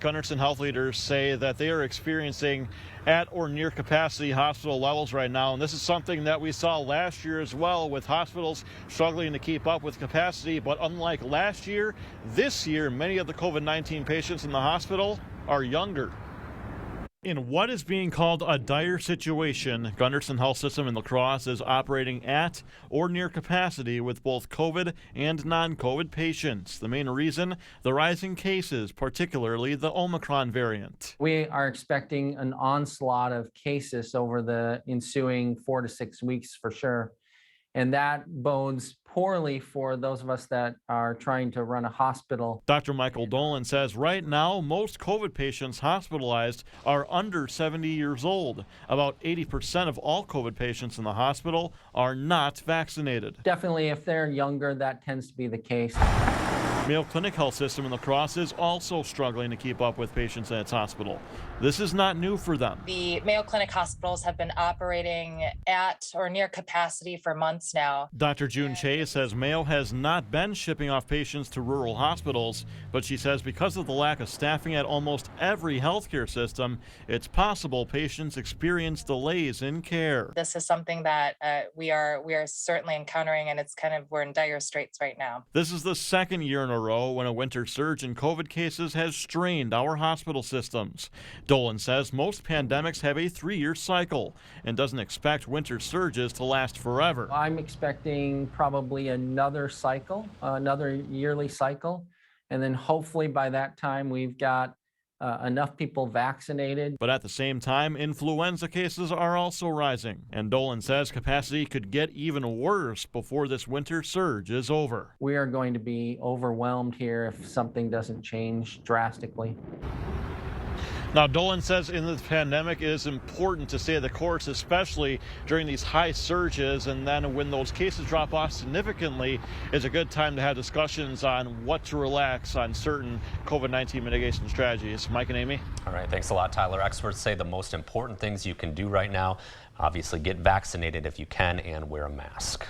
Gundersen health leaders say that they are experiencing at or near capacity hospital levels right now, and this is something that we saw last year as well, with hospitals struggling to keep up with capacity. But unlike last year, this year many of the COVID-19 patients in the hospital are younger. In what is being called a dire situation, Gundersen-Health-System in la-crosse is operating at or near capacity with both COVID and non-COVID patients. The main reason, the rising cases, particularly the Omicron variant. We are expecting an onslaught of cases over the ensuing 4 to 6 weeks for sure. And that bodes poorly for those of us that are trying to run a hospital. Dr. Michael Dolan says right now, most COVID patients hospitalized are under 70 years old. About 80% of all COVID patients in the hospital are not vaccinated. Definitely, if they're younger, that tends to be the case. Mayo-Clinic-Health-System in la-crosse is also struggling to keep up with patients in its hospital. This is not new for them. The Mayo Clinic hospitals have been operating at or near capacity for months now. Dr. June Che says Mayo has not been shipping off patients to rural hospitals, but she says because of the lack of staffing at almost every healthcare system, it's possible patients experience delays in care. This is something that we are certainly encountering, and we're in dire straits right now. This is the second year in a row when a winter surge in COVID cases has strained our hospital systems. Dolan says most pandemics have a 3-year cycle and doesn't expect winter surges to last forever. I'm expecting probably another cycle, another yearly cycle, and then hopefully by that time we've got enough people vaccinated. But at the same time, influenza cases are also rising, and Dolan says capacity could get even worse before this winter surge is over. We are going to be overwhelmed here if something doesn't change drastically. Now, Dolan says in this pandemic it is important to stay the course, especially during these high surges, and then when those cases drop off significantly, it's a good time to have discussions on what to relax on certain COVID-19 mitigation strategies. Mike and Amy? All right, thanks a lot, Tyler. Experts say the most important things you can do right now, obviously get vaccinated if you can and wear a mask.